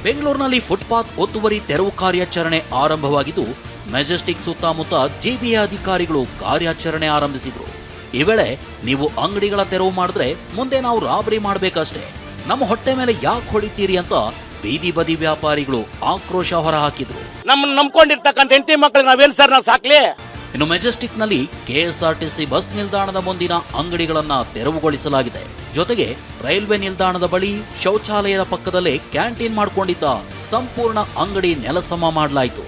ಬೆಂಗಳೂರಿನಲ್ಲಿ ಫುಟ್ಪಾತ್ ಒತ್ತುವರಿ ತೆರವು ಕಾರ್ಯಾಚರಣೆ ಆರಂಭವಾಗಿದ್ದು ಮೆಜೆಸ್ಟಿಕ್ ಸುತ್ತಮುತ್ತ ಜಿಬಿಎ ಅಧಿಕಾರಿಗಳು ಕಾರ್ಯಾಚರಣೆ ಆರಂಭಿಸಿದ್ರು. ಈ ವೇಳೆ ನೀವು ಅಂಗಡಿಗಳ ತೆರವು ಮಾಡಿದ್ರೆ ಮುಂದೆ ನಾವು ರಾಬರಿ ಮಾಡಬೇಕಷ್ಟೇ, ನಮ್ಮ ಹೊಟ್ಟೆ ಮೇಲೆ ಯಾಕೆ ಹೊಡಿತೀರಿ ಅಂತ ಬೀದಿ ಬದಿ ವ್ಯಾಪಾರಿಗಳು ಆಕ್ರೋಶ ಹೊರಹಾಕಿದ್ರು. ನಮ್ಮನ್ನ ನಂಬ್ಕೊಂಡಿರ್ತಕ್ಕಂಥ ಹೆಂಡತಿ ಮಕ್ಕಳು ನಾವೇನ್ ಸರ್ ನಾವು ಸಾಕ್ಲಿ. ಇನ್ನು ಮೆಜೆಸ್ಟಿಕ್ನಲ್ಲಿ ಕೆಎಸ್ಆರ್ಟಿಸಿ ಬಸ್ ನಿಲ್ದಾಣದ ಮುಂದಿನ ಅಂಗಡಿಗಳನ್ನ ತೆರವುಗೊಳಿಸಲಾಗಿದೆ. ಜೊತೆಗೆ ರೈಲ್ವೆ ನಿಲ್ದಾಣದ ಬಳಿ ಶೌಚಾಲಯದ ಪಕ್ಕದಲ್ಲೇ ಕ್ಯಾಂಟೀನ್ ಮಾಡಿಕೊಂಡಿದ್ದ ಸಂಪೂರ್ಣ ಅಂಗಡಿ ನೆಲಸಮ ಮಾಡಲಾಯಿತು.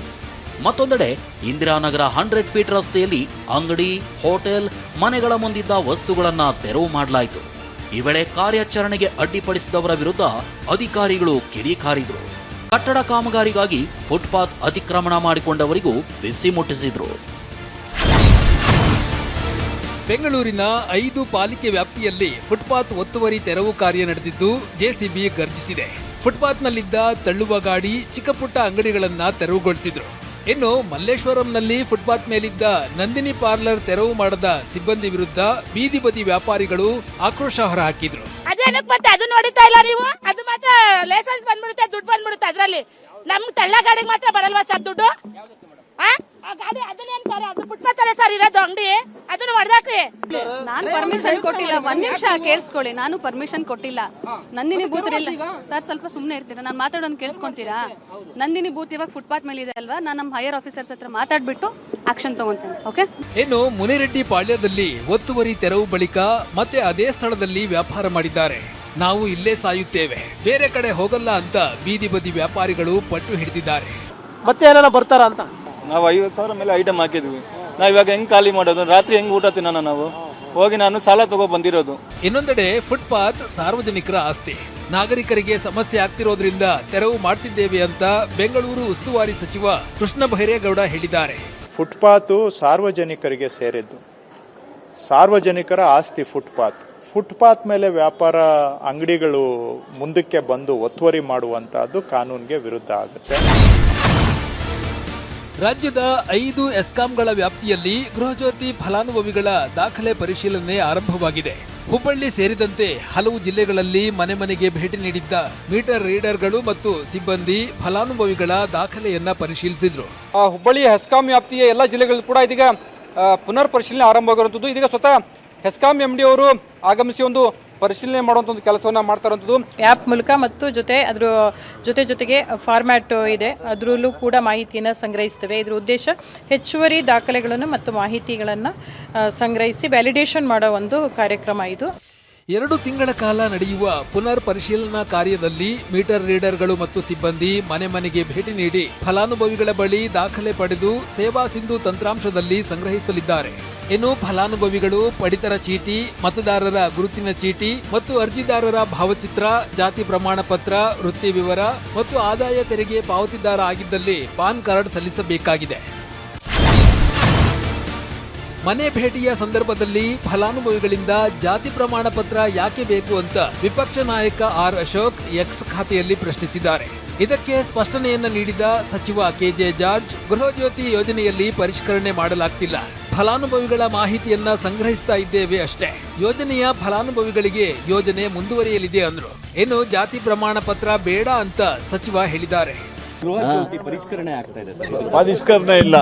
ಮತ್ತೊಂದೆಡೆ ಇಂದಿರಾನಗರ 100 ಫೀಟ್ ರಸ್ತೆಯಲ್ಲಿ ಅಂಗಡಿ, ಹೋಟೆಲ್, ಮನೆಗಳ ಮುಂದಿದ್ದ ವಸ್ತುಗಳನ್ನ ತೆರವು ಮಾಡಲಾಯಿತು. ಈ ವೇಳೆ ಕಾರ್ಯಾಚರಣೆಗೆ ಅಡ್ಡಿಪಡಿಸಿದವರ ವಿರುದ್ಧ ಅಧಿಕಾರಿಗಳು ಕಿಡಿಕಾರಿದ್ರು. ಕಟ್ಟಡ ಕಾಮಗಾರಿಗಾಗಿ ಫುಟ್ಪಾತ್ ಅತಿಕ್ರಮಣ ಮಾಡಿಕೊಂಡವರಿಗೂ ಬಿಸಿ ಮುಟ್ಟಿಸಿದ್ರು. ಬೆಂಗಳೂರಿನ 5 ಪಾಲಿಕೆ ವ್ಯಾಪ್ತಿಯಲ್ಲಿ ಫುಟ್ಪಾತ್ ಒತ್ತುವರಿ ತೆರವು ಕಾರ್ಯ ನಡೆದಿದ್ದು ಜೆಸಿಬಿ ಗರ್ಜಿಸಿದೆ. ಫುಟ್ಪಾತ್ನಲ್ಲಿದ್ದ ತಳ್ಳುವ ಗಾಡಿ, ಚಿಕ್ಕಪುಟ್ಟ ಅಂಗಡಿಗಳನ್ನ ತೆರವುಗೊಳಿಸಿದ್ರು. ಇನ್ನು ಮಲ್ಲೇಶ್ವರಂನಲ್ಲಿ ಫುಟ್ಪಾತ್ ಮೇಲಿದ್ದ ನಂದಿನಿ ಪಾರ್ಲರ್ ತೆರವು ಮಾಡದ ಸಿಬ್ಬಂದಿ ವಿರುದ್ಧ ಬೀದಿ ಬದಿ ವ್ಯಾಪಾರಿಗಳು ಆಕ್ರೋಶ ಹೊರಹಾಕಿದ್ರು. ಅದೇನಕ್ಕೆ ಮತ್ತೆ ಅದು ನೋಡುತ್ತಾ ಇಲ್ಲ ನೀವು? ಅದು ಮಾತ್ರ ಲೈಸೆನ್ಸ್ ಬಂದ್ಬಿಡುತ್ತೆ, ದುಡ್ಡು ಬಂದ್ಬಿಡುತ್ತೆ. ಅದ್ರಲ್ಲಿ ನಮ್ ತಳ್ಳ ಗಾಡಿಗೆ ಮಾತ್ರ ಬರಲ್ವಾ ಸರ್ ದುಡ್ಡು? ಆ ಗಾಡಿ ಅದನ್ನೇನು ಸರ್, ಅದು ಫುಟ್ಪಾತ್ ಅಲ್ಲೇ ಸರ್ ಇರೋದು ಅಂಗಡಿ, ಅದನ್ನು ಹೊಡೆದಾಕ್ರಿ. ನಾನು ಪರ್ಮಿಷನ್ ಕೊಟ್ಟಿಲ್ಲ. ಒಂದ್ ನಿಮಿಷ ಕೇಳಿಸ್ಕೊಳ್ಳಿ, ನಾನು ಪರ್ಮಿಷನ್ ಕೊಟ್ಟಿಲ್ಲ. ನಂದಿನಿ ಬೂತ್ ಇಲ್ಲ ಸರ್, ಸ್ವಲ್ಪ ಸುಮ್ಮನೆ ಇರ್ತೀರಾ? ನಾನು ಮಾತಾಡೋನ್ ಕೇಳಿಸ್ಕೊಂತೀರಾ? ನಂದಿನಿ ಬೂತ್ ಇವಾಗ ಫುಟ್ಪಾತ್ ಮೇಲೆ ಇದೆ ಅಲ್ವಾ, ನಾನು ನಮ್ಮ ಹೈಯರ್ ಆಫೀಸರ್ಸ್ ಹತ್ರ ಮಾತಾಡ್ಬಿಟ್ಟು ಆಕ್ಷನ್ ತಗೊಂತೇನೆ. ಓಕೆ. ಇನ್ನು ಮುನಿರೆಡ್ಡಿ ಪಾಳ್ಯದಲ್ಲಿ ಒತ್ತುವರಿ ತೆರವು ಬಳಿಕ ಮತ್ತೆ ಅದೇ ಸ್ಥಳದಲ್ಲಿ ವ್ಯಾಪಾರ ಮಾಡಿದ್ದಾರೆ. ನಾವು ಇಲ್ಲೇ ಸಾಯುತ್ತೇವೆ, ಬೇರೆ ಕಡೆ ಹೋಗಲ್ಲ ಅಂತ ಬೀದಿ ಬದಿ ವ್ಯಾಪಾರಿಗಳು ಪಟ್ಟು ಹಿಡಿದಿದ್ದಾರೆ. ಮತ್ತೆ ಏನಾರ ಬರ್ತಾರ ಅಂತ ನಾವು 50,000 ಮೇಲೆ ಐಟಮ್ ಹಾಕಿದ್ವಿ. ನಾವು ಇವಾಗ ಹೆಂಗ್ ಖಾಲಿ ಮಾಡೋದು? ರಾತ್ರಿ ಹೆಂಗ್ ಊಟ ತಿನ್ನೋಣ? ನಾವು ಹೋಗಿ ನಾನು ಸಾಲ ತಗೋ ಬಂದಿರೋದು. ಇನ್ನೊಂದೆಡೆ ಫುಟ್ಪಾತ್ ಸಾರ್ವಜನಿಕರ ಆಸ್ತಿ, ನಾಗರಿಕರಿಗೆ ಸಮಸ್ಯೆ ಆಗ್ತಿರೋದ್ರಿಂದ ತೆರವು ಮಾಡ್ತಿದ್ದೇವೆ ಅಂತ ಬೆಂಗಳೂರು ಉಸ್ತುವಾರಿ ಸಚಿವ ಕೃಷ್ಣ ಬೈರೇಗೌಡ ಹೇಳಿದ್ದಾರೆ. ಫುಟ್ಪಾತು ಸಾರ್ವಜನಿಕರಿಗೆ ಸೇರಿದ್ದು, ಸಾರ್ವಜನಿಕರ ಆಸ್ತಿ ಫುಟ್ಪಾತ್ ಮೇಲೆ ವ್ಯಾಪಾರ ಅಂಗಡಿಗಳು ಮುಂದಕ್ಕೆ ಬಂದು ಒತ್ತುವರಿ ಮಾಡುವಂತಹದ್ದು ಕಾನೂನಿಗೆ ವಿರುದ್ಧ ಆಗುತ್ತೆ. ರಾಜ್ಯದ 5 ಎಸ್ಕಾಂಗಳ ವ್ಯಾಪ್ತಿಯಲ್ಲಿ ಗೃಹಜ್ಯೋತಿ ಫಲಾನುಭವಿಗಳ ದಾಖಲೆ ಪರಿಶೀಲನೆ ಆರಂಭವಾಗಿದೆ. ಹುಬ್ಬಳ್ಳಿ ಸೇರಿದಂತೆ ಹಲವು ಜಿಲ್ಲೆಗಳಲ್ಲಿ ಮನೆ ಮನೆಗೆ ಭೇಟಿ ನೀಡಿದ್ದ ಮೀಟರ್ ರೀಡರ್ಗಳು ಮತ್ತು ಸಿಬ್ಬಂದಿ ಫಲಾನುಭವಿಗಳ ದಾಖಲೆಯನ್ನ ಪರಿಶೀಲಿಸಿದ್ರು. ಹುಬ್ಬಳ್ಳಿ ಹೆಸ್ಕಾಂ ವ್ಯಾಪ್ತಿಯ ಎಲ್ಲ ಜಿಲ್ಲೆಗಳು ಕೂಡ ಇದೀಗ ಪುನರ್ ಪರಿಶೀಲನೆ ಆರಂಭವಾಗಿರುವಂಥದ್ದು. ಇದೀಗ ಸ್ವತಃ ಹೆಸ್ಕಾಂ MD ಅವರು ಆಗಮಿಸಿ ಒಂದು ಪರಿಶೀಲನೆ ಮಾಡುವಂಥ ಒಂದು ಕೆಲಸವನ್ನ ಮಾಡ್ತಾ ಇರುವಂಥದ್ದು. ಆ್ಯಪ್ ಮೂಲಕ ಮತ್ತು ಅದ್ರ ಜೊತೆಗೆ ಫಾರ್ಮ್ಯಾಟ್ ಇದೆ, ಅದರಲ್ಲೂ ಕೂಡ ಮಾಹಿತಿಯನ್ನು ಸಂಗ್ರಹಿಸ್ತೇವೆ. ಇದ್ರ ಉದ್ದೇಶ ಹೆಚ್ಚುವರಿ ದಾಖಲೆಗಳನ್ನು ಮತ್ತು ಮಾಹಿತಿಗಳನ್ನು ಸಂಗ್ರಹಿಸಿ ವ್ಯಾಲಿಡೇಷನ್ ಮಾಡೋ ಒಂದು ಕಾರ್ಯಕ್ರಮ ಇದು. 2 ತಿಂಗಳ ಕಾಲ ನಡೆಯುವ ಪುನರ್ ಪರಿಶೀಲನಾ ಕಾರ್ಯದಲ್ಲಿ ಮೀಟರ್ ರೀಡರ್ಗಳು ಮತ್ತು ಸಿಬ್ಬಂದಿ ಮನೆ ಮನೆಗೆ ಭೇಟಿ ನೀಡಿ ಫಲಾನುಭವಿಗಳ ಬಳಿ ದಾಖಲೆ ಪಡೆದು ಸೇವಾ ಸಿಂಧು ತಂತ್ರಾಂಶದಲ್ಲಿ ಸಂಗ್ರಹಿಸಲಿದ್ದಾರೆ. ಇನ್ನು ಫಲಾನುಭವಿಗಳು ಪಡಿತರ ಚೀಟಿ, ಮತದಾರರ ಗುರುತಿನ ಚೀಟಿ ಮತ್ತು ಅರ್ಜಿದಾರರ ಭಾವಚಿತ್ರ, ಜಾತಿ ಪ್ರಮಾಣ ಪತ್ರ, ವೃತ್ತಿ ವಿವರ ಮತ್ತು ಆದಾಯ ತೆರಿಗೆ ಪಾವತಿದಾರ ಆಗಿದ್ದಲ್ಲಿ ಪಾನ್ ಕಾರ್ಡ್ ಸಲ್ಲಿಸಬೇಕಾಗಿದೆ. ಮನೆ ಭೇಟಿಯ ಸಂದರ್ಭದಲ್ಲಿ ಫಲಾನುಭವಿಗಳಿಂದ ಜಾತಿ ಪ್ರಮಾಣ ಪತ್ರ ಯಾಕೆ ಬೇಕು ಅಂತ ವಿಪಕ್ಷ ನಾಯಕ ಆರ್ ಅಶೋಕ್ ಎಕ್ಸ್ ಖಾತೆಯಲ್ಲಿ ಪ್ರಶ್ನಿಸಿದ್ದಾರೆ. ಇದಕ್ಕೆ ಸ್ಪಷ್ಟನೆಯನ್ನ ನೀಡಿದ ಸಚಿವ ಕೆಜೆ ಜಾರ್ಜ್, ಗೃಹಜ್ಯೋತಿ ಯೋಜನೆಯಲ್ಲಿ ಪರಿಷ್ಕರಣೆ ಮಾಡಲಾಗ್ತಿಲ್ಲ, ಫಲಾನುಭವಿಗಳ ಮಾಹಿತಿಯನ್ನ ಸಂಗ್ರಹಿಸ್ತಾ ಇದ್ದೇವೆ ಅಷ್ಟೇ. ಯೋಜನೆಯ ಫಲಾನುಭವಿಗಳಿಗೆ ಯೋಜನೆ ಮುಂದುವರಿಯಲಿದೆ ಅಂದ್ರು. ಇನ್ನು ಜಾತಿ ಪ್ರಮಾಣ ಪತ್ರ ಬೇಡ ಅಂತ ಸಚಿವ ಹೇಳಿದ್ದಾರೆ. ಪರಿಷ್ಕರಣೆ ಇಲ್ಲ,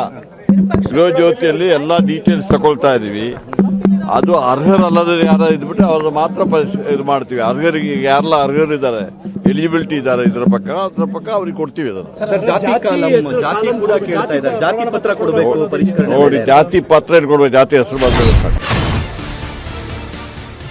ಗೃಹ ಜ್ಯೋತಿಯಲ್ಲಿ ಎಲ್ಲ ಡೀಟೇಲ್ಸ್ ತಗೊಳ್ತಾ ಇದೀವಿ. ಅದು ಅರ್ಹರಲ್ಲದ ಯಾರು ಇದ್ಬಿಟ್ಟು ಅವ್ರದ್ದು ಮಾತ್ರ ಇದು ಮಾಡ್ತೀವಿ. ಅರ್ಹರಿಗೆ ಯಾರೆಲ್ಲ ಅರ್ಹರಿದ್ದಾರೆ, ಎಲಿಜಿಬಿಲಿಟಿ ಇದ್ದಾರೆ ಅದ್ರ ಪಕ್ಕ ಅವ್ರಿಗೆ ಕೊಡ್ತೀವಿ. ನೋಡಿ, ಜಾತಿ ಪತ್ರ ಇಟ್ಕೊಡ್ಬೇಕು, ಜಾತಿ ಹೆಸರು ಬಂದ್ರೆ ಸಾಕು.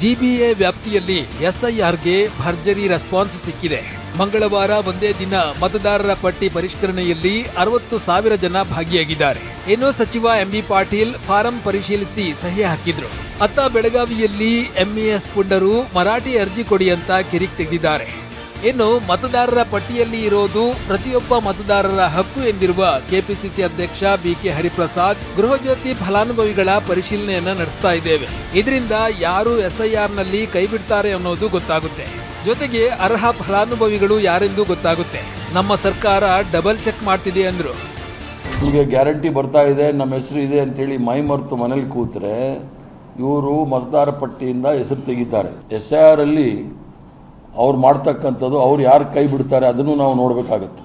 ಜಿಬಿಎ ವ್ಯಾಪ್ತಿಯಲ್ಲಿ SIRಗೆ ಭರ್ಜರಿ ರೆಸ್ಪಾನ್ಸ್ ಸಿಕ್ಕಿದೆ. ಮಂಗಳವಾರ ಒಂದೇ ದಿನ ಮತದಾರರ ಪಟ್ಟಿ ಪರಿಷ್ಕರಣೆಯಲ್ಲಿ 60,000 ಜನ ಭಾಗಿಯಾಗಿದ್ದಾರೆ. ಇನ್ನು ಸಚಿವ MB ಪಾಟೀಲ್ ಫಾರಂ ಪರಿಶೀಲಿಸಿ ಸಹಿ ಹಾಕಿದ್ರು. ಅತ್ತ ಬೆಳಗಾವಿಯಲ್ಲಿ MES ಪುಂಡರು ಮರಾಠಿ ಅರ್ಜಿ ಕೊಡಿ ಅಂತ ಕಿರಿಕ್ ತೆಗೆದಿದ್ದಾರೆ. ಇನ್ನು ಮತದಾರರ ಪಟ್ಟಿಯಲ್ಲಿ ಇರೋದು ಪ್ರತಿಯೊಬ್ಬ ಮತದಾರರ ಹಕ್ಕು ಎಂದಿರುವ ಕೆಪಿಸಿಸಿ ಅಧ್ಯಕ್ಷ BK ಹರಿಪ್ರಸಾದ್, ಗೃಹಜ್ಯೋತಿ ಫಲಾನುಭವಿಗಳ ಪರಿಶೀಲನೆಯನ್ನ ನಡೆಸ್ತಾ ಇದ್ದೇವೆ, ಇದರಿಂದ ಯಾರು SIRನಲ್ಲಿ ಕೈ ಬಿಡ್ತಾರೆ ಅನ್ನೋದು ಗೊತ್ತಾಗುತ್ತೆ, ಜೊತೆಗೆ ಅರ್ಹ ಫಲಾನುಭವಿಗಳು ಯಾರೆಂದು ಗೊತ್ತಾಗುತ್ತೆ. ನಮ್ಮ ಸರ್ಕಾರ ಡಬಲ್ ಚೆಕ್ ಮಾಡ್ತಿದೆ ಅಂದ್ರು. ನಿಮಗೆ ಗ್ಯಾರಂಟಿ ಬರ್ತಾ ಇದೆ, ನಮ್ಮ ಹೆಸರು ಇದೆ ಅಂತೇಳಿ ಮೈ ಮರೆತು ಮನೇಲಿ ಕೂತ್ರೆ ಇವರು ಮತದಾರ ಪಟ್ಟಿಯಿಂದ ಹೆಸರು ತೆಗಿದ್ದಾರೆ. SIR ಅಲ್ಲಿ ಅವ್ರು ಮಾಡ್ತಕ್ಕಂಥದ್ದು ಅವ್ರು ಯಾರು ಕೈ ಬಿಡ್ತಾರೆ ಅದನ್ನು ನಾವು ನೋಡಬೇಕಾಗತ್ತೆ.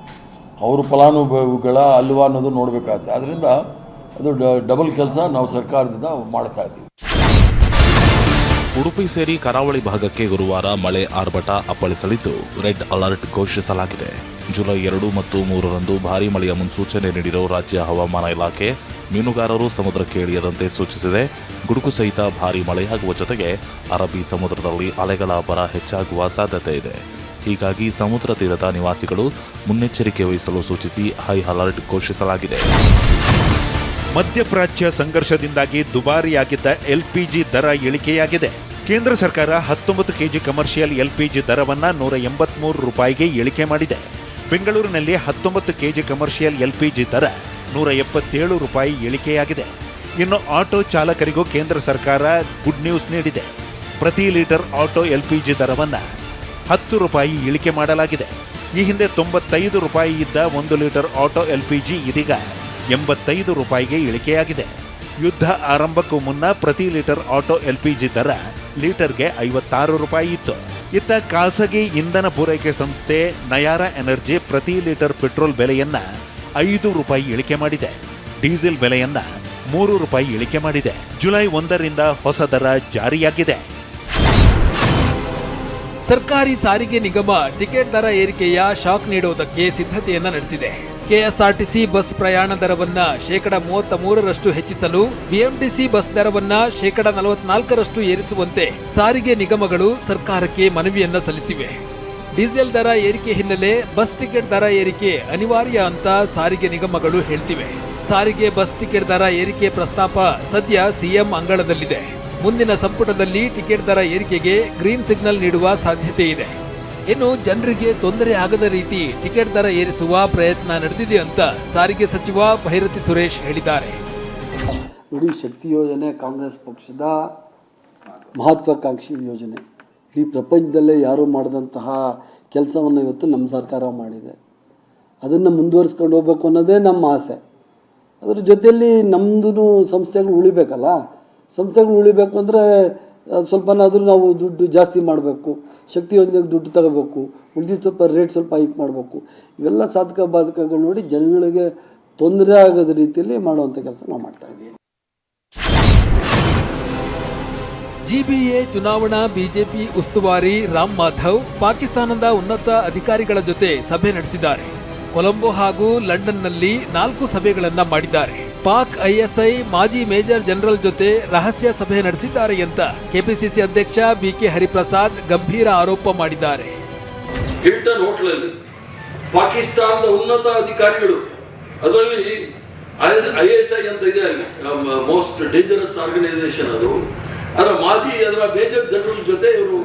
ಅವರು ಫಲಾನುಭವಿಗಳ ಅಲ್ವಾ ಅನ್ನೋದು ನೋಡಬೇಕಾಗತ್ತೆ. ಆದ್ದರಿಂದ ಅದು ಡಬಲ್ ಕೆಲಸ ನಾವು ಸರ್ಕಾರದಿಂದ ಮಾಡ್ತಾ ಇದ್ದೀವಿ. ಉಡುಪಿ ಸೇರಿ ಕರಾವಳಿ ಭಾಗಕ್ಕೆ ಗುರುವಾರ ಮಳೆ ಆರ್ಭಟ ಅಪ್ಪಳಿಸಲಿದ್ದು ರೆಡ್ ಅಲರ್ಟ್ ಘೋಷಿಸಲಾಗಿದೆ. ಜುಲೈ 2 ಮತ್ತು 3ರಂದು ಭಾರೀ ಮಳೆಯ ಮುನ್ಸೂಚನೆ ನೀಡಿರುವ ರಾಜ್ಯ ಹವಾಮಾನ ಇಲಾಖೆ ಮೀನುಗಾರರು ಸಮುದ್ರಕ್ಕೆ ಇಳಿಯದಂತೆ ಸೂಚಿಸಿದೆ. ಗುಡುಗು ಸಹಿತ ಭಾರೀ ಮಳೆಯಾಗುವ ಜೊತೆಗೆ ಅರಬ್ಬಿ ಸಮುದ್ರದಲ್ಲಿ ಅಲೆಗಳ ಅಬ್ಬರ ಹೆಚ್ಚಾಗುವ ಸಾಧ್ಯತೆ ಇದೆ. ಹೀಗಾಗಿ ಸಮುದ್ರ ತೀರದ ನಿವಾಸಿಗಳು ಮುನ್ನೆಚ್ಚರಿಕೆ ವಹಿಸಲು ಸೂಚಿಸಿ ಹೈ ಅಲರ್ಟ್ ಘೋಷಿಸಲಾಗಿದೆ. ಮಧ್ಯಪ್ರಾಚ್ಯ ಸಂಘರ್ಷದಿಂದಾಗಿ ದುಬಾರಿಯಾಗಿದ್ದ ಎಲ್ಪಿಜಿ ದರ ಇಳಿಕೆಯಾಗಿದೆ. ಕೇಂದ್ರ ಸರ್ಕಾರ 19 ಕೆಜಿ ಕಮರ್ಷಿಯಲ್ ಎಲ್ಪಿಜಿ ದರವನ್ನು 183 ರೂಪಾಯಿಗೆ ಇಳಿಕೆ ಮಾಡಿದೆ. ಬೆಂಗಳೂರಿನಲ್ಲಿ 19 ಕೆಜಿ ಕಮರ್ಷಿಯಲ್ ಎಲ್ಪಿಜಿ ದರ 177 ರೂಪಾಯಿ ಇಳಿಕೆಯಾಗಿದೆ. ಇನ್ನು ಆಟೋ ಚಾಲಕರಿಗೂ ಕೇಂದ್ರ ಸರ್ಕಾರ ಗುಡ್ ನ್ಯೂಸ್ ನೀಡಿದೆ. ಪ್ರತಿ ಲೀಟರ್ ಆಟೋ ಎಲ್ಪಿಜಿ ದರವನ್ನು 10 ರೂಪಾಯಿ ಇಳಿಕೆ ಮಾಡಲಾಗಿದೆ. ಈ ಹಿಂದೆ 95 ರೂಪಾಯಿ ಇದ್ದ 1 ಲೀಟರ್ ಆಟೋ ಎಲ್ಪಿಜಿ ಇದೀಗ 85 ರೂಪಾಯಿಗೆ ಇಳಿಕೆಯಾಗಿದೆ. ಯುದ್ಧ ಆರಂಭಕ್ಕೂ ಮುನ್ನ ಪ್ರತಿ ಲೀಟರ್ ಆಟೋ ಎಲ್ಪಿಜಿ ದರ ಲೀಟರ್ಗೆ 56 ರೂಪಾಯಿ ಇತ್ತು. ಇತ್ತ ಖಾಸಗಿ ಇಂಧನ ಪೂರೈಕೆ ಸಂಸ್ಥೆ ನಯಾರಾ ಎನರ್ಜಿ ಪ್ರತಿ ಲೀಟರ್ ಪೆಟ್ರೋಲ್ ಬೆಲೆಯನ್ನ 5 ರೂಪಾಯಿ ಇಳಿಕೆ ಮಾಡಿದೆ. ಡೀಸೆಲ್ ಬೆಲೆಯನ್ನ 3 ರೂಪಾಯಿ ಇಳಿಕೆ ಮಾಡಿದೆ. ಜುಲೈ 1ರಿಂದ ಹೊಸ ದರ ಜಾರಿಯಾಗಿದೆ. ಸರ್ಕಾರಿ ಸಾರಿಗೆ ನಿಗಮ ಟಿಕೆಟ್ ದರ ಏರಿಕೆಯ ಶಾಕ್ ನೀಡುವುದಕ್ಕೆ ಸಿದ್ಧತೆಯನ್ನ ನಡೆಸಿದೆ. ಕೆಎಸ್ಆರ್ಟಿಸಿ ಬಸ್ ಪ್ರಯಾಣ ದರವನ್ನ 33% ಹೆಚ್ಚಿಸಲು, ಬಿಎಂಟಿಸಿ ಬಸ್ ದರವನ್ನ 44% ಏರಿಸುವಂತೆ ಸಾರಿಗೆ ನಿಗಮಗಳು ಸರ್ಕಾರಕ್ಕೆ ಮನವಿಯನ್ನ ಸಲ್ಲಿಸಿವೆ. ಡೀಸೆಲ್ ದರ ಏರಿಕೆ ಹಿನ್ನೆಲೆ ಬಸ್ ಟಿಕೆಟ್ ದರ ಏರಿಕೆ ಅನಿವಾರ್ಯ ಅಂತ ಸಾರಿಗೆ ನಿಗಮಗಳು ಹೇಳ್ತಿವೆ. ಸಾರಿಗೆ ಬಸ್ ಟಿಕೆಟ್ ದರ ಏರಿಕೆ ಪ್ರಸ್ತಾಪ ಸದ್ಯ ಸಿಎಂ ಅಂಗಳದಲ್ಲಿದೆ. ಮುಂದಿನ ಸಂಪುಟದಲ್ಲಿ ಟಿಕೆಟ್ ದರ ಏರಿಕೆಗೆ ಗ್ರೀನ್ ಸಿಗ್ನಲ್ ನೀಡುವ ಸಾಧ್ಯತೆ ಇದೆ. ಇನ್ನು ಜನರಿಗೆ ತೊಂದರೆ ಆಗದ ರೀತಿ ಟಿಕೆಟ್ ದರ ಏರಿಸುವ ಪ್ರಯತ್ನ ನಡೆದಿದೆ ಅಂತ ಸಾರಿಗೆ ಸಚಿವ ಭೈರತಿ ಸುರೇಶ್ ಹೇಳಿದ್ದಾರೆ. ನೋಡಿ, ಶಕ್ತಿ ಯೋಜನೆ ಕಾಂಗ್ರೆಸ್ ಪಕ್ಷದ ಮಹತ್ವಾಕಾಂಕ್ಷಿ ಯೋಜನೆ. ಇಡೀ ಪ್ರಪಂಚದಲ್ಲೇ ಯಾರೂ ಮಾಡಿದಂತಹ ಕೆಲಸವನ್ನು ಇವತ್ತು ನಮ್ಮ ಸರ್ಕಾರ ಮಾಡಿದೆ. ಅದನ್ನು ಮುಂದುವರಿಸ್ಕೊಂಡು ಹೋಗ್ಬೇಕು ಅನ್ನೋದೇ ನಮ್ಮ ಆಸೆ. ಅದರ ಜೊತೆಯಲ್ಲಿ ನಮ್ಮದು ಸಂಸ್ಥೆಗಳು ಉಳಿಬೇಕಲ್ಲ. ಸಂಸ್ಥೆಗಳು ಉಳಿಬೇಕು ಅಂದರೆ ಸ್ವಲ್ಪನಾದರೂ ನಾವು ದುಡ್ಡು ಜಾಸ್ತಿ ಮಾಡಬೇಕು, ಶಕ್ತಿ ಯೋಜನೆಗೆ ದುಡ್ಡು ತಗೋಬೇಕು, ಉಳಿದಿದ್ದು ಸ್ವಲ್ಪ ರೇಟ್ ಸ್ವಲ್ಪ ಹೈಕ್ ಮಾಡಬೇಕು. ಇವೆಲ್ಲ ಸಾಧಕ ಬಾಧಕಗಳು ನೋಡಿ ಜನಗಳಿಗೆ ತೊಂದರೆ ಆಗದ ರೀತಿಯಲ್ಲಿ ಮಾಡುವಂಥ ಕೆಲಸ ನಾವು ಮಾಡ್ತಾ ಇದ್ದೀವಿ. ಜಿಬಿಎ ಚುನಾವಣಾ ಬಿಜೆಪಿ ಉಸ್ತುವಾರಿ ರಾಮ್ ಮಾಧವ್ ಪಾಕಿಸ್ತಾನದ ಉನ್ನತ ಅಧಿಕಾರಿಗಳ ಜೊತೆ ಸಭೆ ನಡೆಸಿದ್ದಾರೆ. ಕೊಲಂಬೋ ಹಾಗೂ ಲಂಡನ್ನಲ್ಲಿ 4 ಸಭೆಗಳನ್ನ ಮಾಡಿದ್ದಾರೆ. ಪಾಕ್ ಐಎಸ್ಐ ಮಾಜಿ ಮೇಜರ್ ಜನರಲ್ ಜೊತೆ ರಹಸ್ಯ ಸಭೆ ನಡೆಸಿದ್ದಾರೆ ಅಂತ ಕೆಪಿಸಿಸಿ ಅಧ್ಯಕ್ಷ ಬಿಕೆ ಹರಿಪ್ರಸಾದ್ ಗಂಭೀರ ಆರೋಪ ಮಾಡಿದ್ದಾರೆ. ಹಿಲ್ಟನ್ ಹೋಟೆಲಲ್ಲಿ ಪಾಕಿಸ್ತಾನದ ಉನ್ನತ ಅಧಿಕಾರಿಗಳು, ಅದರಲ್ಲಿ ಐಎಸ್ಐ ಅಂತ ಇದೆ, ಅಲ್ಲಿ ಮೋಸ್ಟ್ ಡೇಂಜರಸ್ ಆರ್ಗನೈಸೇಷನ್ ಅದು, ಅದರ ಮೇಜರ್ ಜನರಲ್ ಜೊತೆ ಇವರು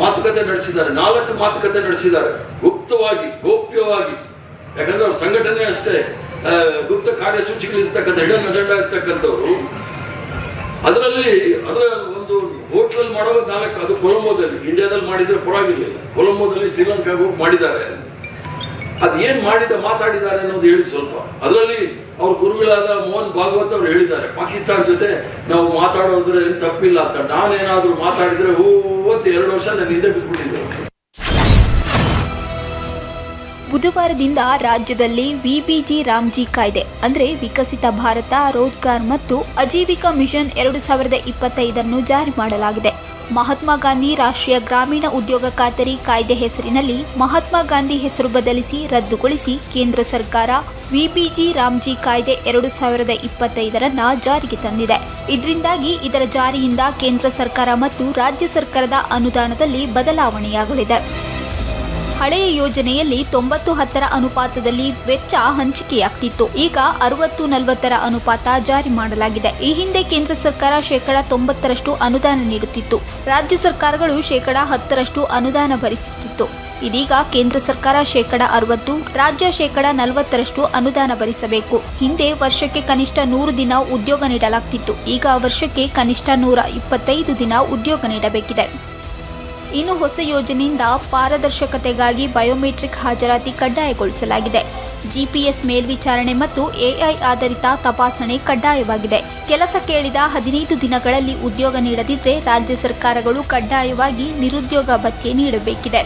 ಮಾತುಕತೆ ನಡೆಸಿದ್ದಾರೆ. 4 ಮಾತುಕತೆ ನಡೆಸಿದ್ದಾರೆ ಗುಪ್ತವಾಗಿ, ಗೌಪ್ಯವಾಗಿ. ಯಾಕಂದ್ರೆ ಅವ್ರ ಸಂಘಟನೆ ಅಷ್ಟೇ ಗುಪ್ತ ಕಾರ್ಯಸೂಚಿಗಳಿರ್ತಕ್ಕಂಥ ಹಿಡನ್ ಅಜೆಂಡಾ ಇರ್ತಕ್ಕಂಥವ್ರು. ಅದರ ಒಂದು ಹೋಟ್ಲಲ್ಲಿ ಮಾಡೋ 4, ಅದು ಕೊಲಂಬೋದಲ್ಲಿ, ಇಂಡಿಯಾದಲ್ಲಿ ಮಾಡಿದ್ರೆ ಪರವಾಗಿರ್ಲಿಲ್ಲ, ಕೊಲಂಬೋದಲ್ಲಿ ಶ್ರೀಲಂಕಾಗೂ ಮಾಡಿದ್ದಾರೆ. ಅದೇನ್ ಮಾತಾಡಿದ್ದಾರೆ ಅನ್ನೋದು ಹೇಳಿ ಸ್ವಲ್ಪ. ಅದರಲ್ಲಿ ಅವ್ರ ಗುರುಗಳಾದ ಮೋಹನ್ ಭಾಗವತ್ ಅವರು ಹೇಳಿದ್ದಾರೆ, ಪಾಕಿಸ್ತಾನ ಜೊತೆ ನಾವು ಮಾತಾಡೋದ್ರೆ ಏನು ತಪ್ಪಿಲ್ಲ ಅಂತ. ನಾನೇನಾದ್ರೂ ಮಾತಾಡಿದ್ರೆ ಅಂತ 2 ವರ್ಷ ನಾನು ಹಿಂದೆ ಬಿಟ್ಬಿಟ್ಟಿದ್ದೆ. ಬುಧವಾರದಿಂದ ರಾಜ್ಯದಲ್ಲಿ ವಿಬಿಜಿ ರಾಮ್ಜಿ ಕಾಯ್ದೆ ಅಂದರೆ ವಿಕಸಿತ ಭಾರತ ರೋಜ್ಗಾರ್ ಮತ್ತು ಅಜೀವಿಕಾ ಮಿಷನ್ 2025 ಜಾರಿ ಮಾಡಲಾಗಿದೆ. ಮಹಾತ್ಮ ಗಾಂಧಿ ರಾಷ್ಟ್ರೀಯ ಗ್ರಾಮೀಣ ಉದ್ಯೋಗ ಖಾತರಿ ಕಾಯ್ದೆ ಹೆಸರಿನಲ್ಲಿ ಮಹಾತ್ಮ ಗಾಂಧಿ ಹೆಸರು ಬದಲಿಸಿ ರದ್ದುಗೊಳಿಸಿ ಕೇಂದ್ರ ಸರ್ಕಾರ ವಿಬಿಜಿ ರಾಮ್ಜಿ ಕಾಯ್ದೆ 2025 ಜಾರಿಗೆ ತಂದಿದೆ. ಇದರಿಂದಾಗಿ ಇದರ ಜಾರಿಯಿಂದ ಕೇಂದ್ರ ಸರ್ಕಾರ ಮತ್ತು ರಾಜ್ಯ ಸರ್ಕಾರದ ಅನುದಾನದಲ್ಲಿ ಬದಲಾವಣೆಯಾಗಲಿದೆ. ಹಳೆಯ ಯೋಜನೆಯಲ್ಲಿ 90-10 ಅನುಪಾತದಲ್ಲಿ ವೆಚ್ಚ ಹಂಚಿಕೆಯಾಗ್ತಿತ್ತು. ಈಗ 60-40 ಅನುಪಾತ ಜಾರಿ ಮಾಡಲಾಗಿದೆ. ಈ ಹಿಂದೆ ಕೇಂದ್ರ ಸರ್ಕಾರ 90% ಅನುದಾನ ನೀಡುತ್ತಿತ್ತು. ರಾಜ್ಯ ಸರ್ಕಾರಗಳು 10% ಅನುದಾನ ಭರಿಸುತ್ತಿತ್ತು. ಇದೀಗ ಕೇಂದ್ರ ಸರ್ಕಾರ 60%, ರಾಜ್ಯ 40% ಅನುದಾನ ಭರಿಸಬೇಕು. ಹಿಂದೆ ವರ್ಷಕ್ಕೆ ಕನಿಷ್ಠ 100 ದಿನ ಉದ್ಯೋಗ ನೀಡಲಾಗ್ತಿತ್ತು. ಈಗ ವರ್ಷಕ್ಕೆ ಕನಿಷ್ಠ 125 ದಿನ ಉದ್ಯೋಗ ನೀಡಬೇಕಿದೆ. ಇನ್ನು ಹೊಸ ಯೋಜನೆಯಿಂದ ಪಾರದರ್ಶಕತೆಗಾಗಿ ಬಯೋಮೆಟ್ರಿಕ್ ಹಾಜರಾತಿ ಕಡ್ಡಾಯಗೊಳಿಸಲಾಗಿದೆ. ಜಿಪಿಎಸ್ ಮೇಲ್ವಿಚಾರಣೆ ಮತ್ತು ಎಐ ಆಧಾರಿತ ತಪಾಸಣೆ ಕಡ್ಡಾಯವಾಗಿದೆ. ಕೆಲಸ ಕೇಳಿದ 15 ದಿನಗಳಲ್ಲಿ ಉದ್ಯೋಗ ನೀಡದಿದ್ದರೆ ರಾಜ್ಯ ಸರ್ಕಾರಗಳು ಕಡ್ಡಾಯವಾಗಿ ನಿರುದ್ಯೋಗ ಭತ್ಯೆ ನೀಡಬೇಕಿದೆ.